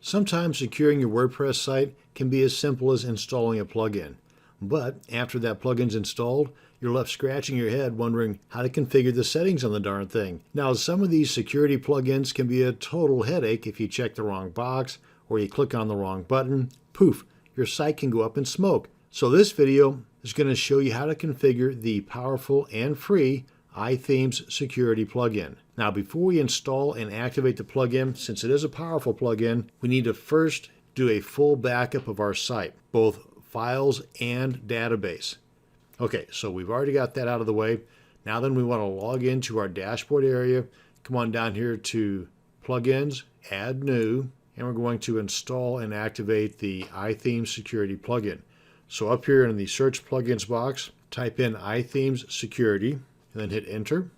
Sometimes securing your WordPress site can be as simple as installing a plugin. But after that plugin's installed, you're left scratching your head wondering how to configure the settings on the darn thing. Now, some of these security plugins can be a total headache if you check the wrong box or you click on the wrong button. Poof, your site can go up in smoke. So this video is going to show you how to configure the powerful and free ithemes security plugin. Now, before we install and activate the plugin, since it is a powerful plugin, we need to first do a full backup of our site, both files and database. Okay, so we've already got that out of the way. Now then, we want to log into our dashboard area. Come on down here to Plugins, Add New, and we're going to install and activate the ithemes security plugin. So up here in the Search Plugins box, type in ithemes security, and then hit Enter.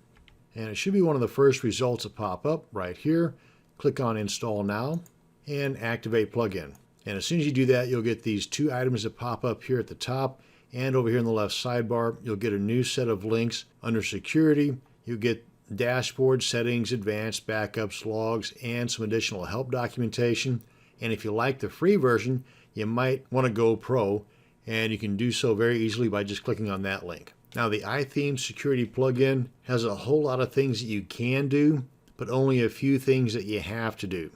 And it should be one of the first results that pop up right here. Click on Install Now and Activate Plugin. And as soon as you do that, you'll get these two items that pop up here at the top, and over here in the left sidebar, you'll get a new set of links. Under Security, you'll get Dashboard, Settings, Advanced, Backups, Logs, and some additional help documentation. And if you like the free version, you might want to go Pro, and you can do so very easily by just clicking on that link. Now, the ithemes security plugin has a whole lot of things that you can do, but only a few things that you have to do.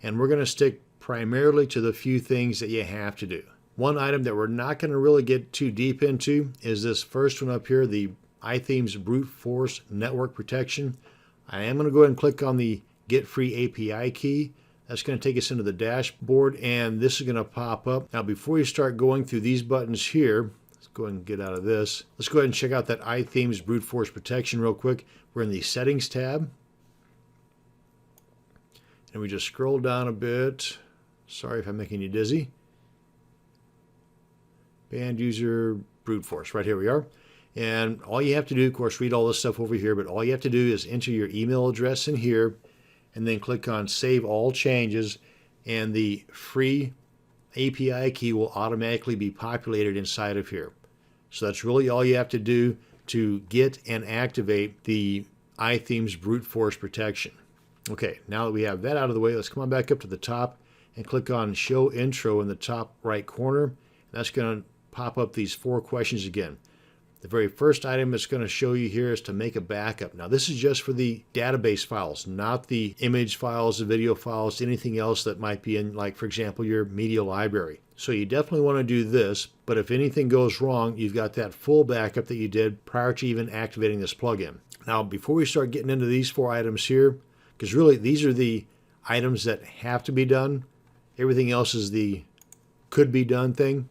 And we're going to stick primarily to the few things that you have to do. One item that we're not going to really get too deep into is this first one up here, the ithemes brute force network protection. I am going to go ahead and click on the Get Free API key. That's going to take us into the dashboard, and this is going to pop up. Now, before you start going through these buttons here, let's go ahead and get out of this. Let's go ahead and check out that ithemes brute force protection real quick. We're in the Settings tab, and we just scroll down a bit. Sorry if I'm making you dizzy. Banned user brute force. Right here we are. And all you have to do, of course, read all this stuff over here, but all you have to do is enter your email address in here and then click on Save All Changes, and the free API key will automatically be populated inside of here. So that's really all you have to do to get and activate the ithemes brute force protection. Okay, now that we have that out of the way, let's come on back up to the top and click on Show Intro in the top right corner. And that's going to pop up these 4 questions again. The very first item it's going to show you here is to make a backup. Now, this is just for the database files, not the image files, the video files, anything else that might be in, like, for example, your media library. So you definitely want to do this, but if anything goes wrong, you've got that full backup that you did prior to even activating this plugin. Now, before we start getting into these 4 items here, because really these are the items that have to be done, everything else is the could be done thing.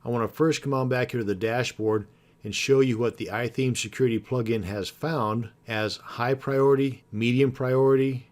I want to first come on back here to the dashboard and show you what the ithemes security plugin has found as high priority, medium priority,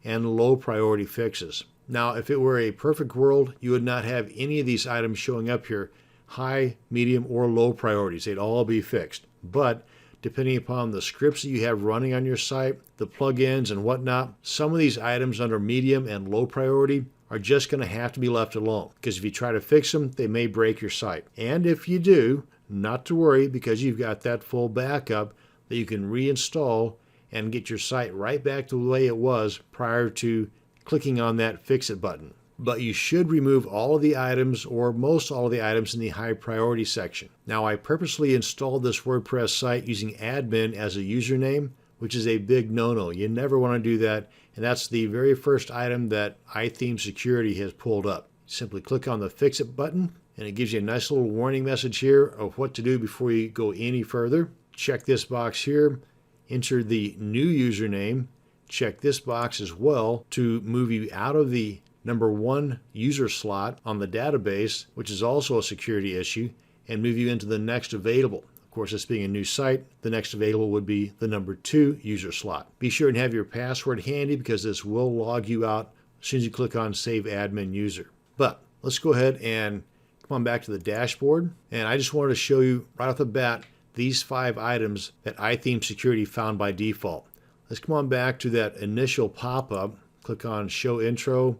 and low priority fixes. Now, if it were a perfect world, you would not have any of these items showing up here, high, medium, or low priorities. They'd all be fixed. But depending upon the scripts that you have running on your site, the plugins and whatnot, some of these items under medium and low priority are just going to have to be left alone, because if you try to fix them, they may break your site. And if you do, not to worry, because you've got that full backup that you can reinstall and get your site right back to the way it was prior to clicking on that Fix It button. But you should remove all of the items, or most all of the items, in the high priority section. Now, I purposely installed this WordPress site using admin as a username, which is a big no-no. You never want to do that, and that's the very first item that ithemes security has pulled up. Simply click on the Fix It button, and it gives you a nice little warning message here of what to do before you go any further. Check this box here, enter the new username, check this box as well to move you out of the number 1 user slot on the database, which is also a security issue, and move you into the next available. Of course, this being a new site, the next available would be the number 2 user slot. Be sure and have your password handy, because this will log you out as soon as you click on Save Admin User. But let's go ahead and come on back to the dashboard, and I just wanted to show you right off the bat these 5 items that ithemes security found by default. Let's come on back to that initial pop-up, click on Show Intro,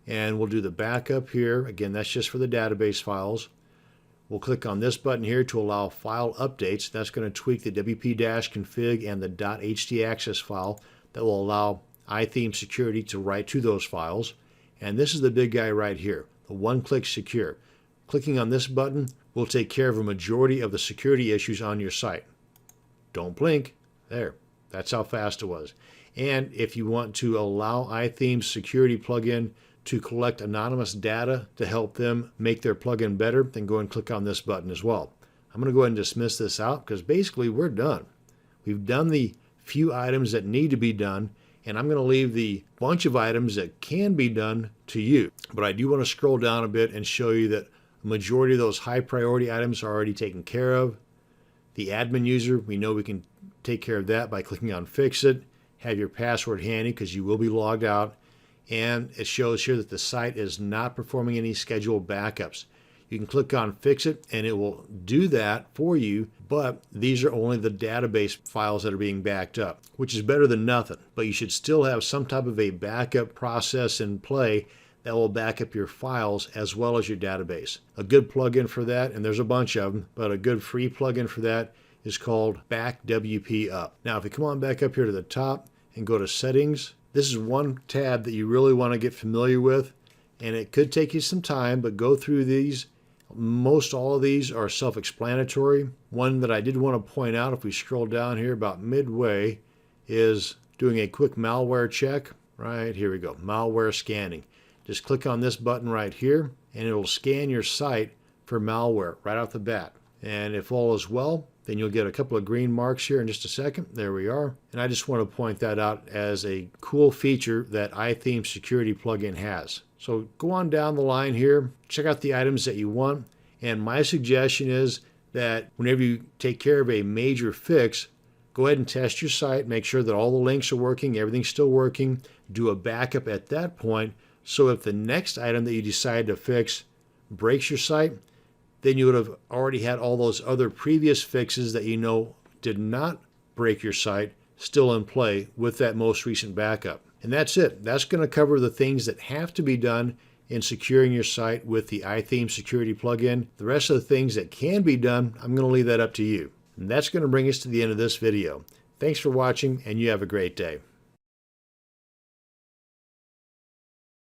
and we'll do the backup here. Again, that's just for the database files. We'll click on this button here to allow file updates. That's going to tweak the wp-config and the .htaccess file that will allow ithemes security to write to those files. And this is the big guy right here, the one-click secure. Clicking on this button will take care of a majority of the security issues on your site. Don't blink. There. That's how fast it was. And if you want to allow ithemes security plugin to collect anonymous data to help them make their plugin better, then go and click on this button as well. I'm going to go ahead and dismiss this out because basically we're done. We've done the few items that need to be done, and I'm going to leave the bunch of items that can be done to you. But I do want to scroll down a bit and show you that a majority of those high priority items are already taken care of. The admin user, we know we can take care of that by clicking on Fix It. Have your password handy because you will be logged out. And it shows here that the site is not performing any scheduled backups. You can click on Fix It and it will do that for you, but these are only the database files that are being backed up, which is better than nothing. But you should still have some type of a backup process in play that will back up your files as well as your database. A good plugin for that, and there's a bunch of them, but a good free plugin for that is called Back WP Up. Now, if you come on back up here to the top and go to Settings, this is one tab that you really want to get familiar with, and it could take you some time, but go through these. Most all of these are self-explanatory. One that I did want to point out, if we scroll down here about midway, is doing a quick malware check. Right, here we go, malware scanning. Just click on this button right here, and it'll scan your site for malware right off the bat. And if all is well, then you'll get a couple of green marks here in just a second. There we are. And I just want to point that out as a cool feature that ithemes security plugin has. So go on down the line here, check out the items that you want. And my suggestion is that whenever you take care of a major fix, go ahead and test your site, make sure that all the links are working, everything's still working, do a backup at that point. So if the next item that you decide to fix breaks your site, then you would have already had all those other previous fixes that you know did not break your site still in play with that most recent backup. And that's it. That's going to cover the things that have to be done in securing your site with the ithemes security plugin. The rest of the things that can be done, I'm going to leave that up to you. And that's going to bring us to the end of this video. Thanks for watching, and you have a great day.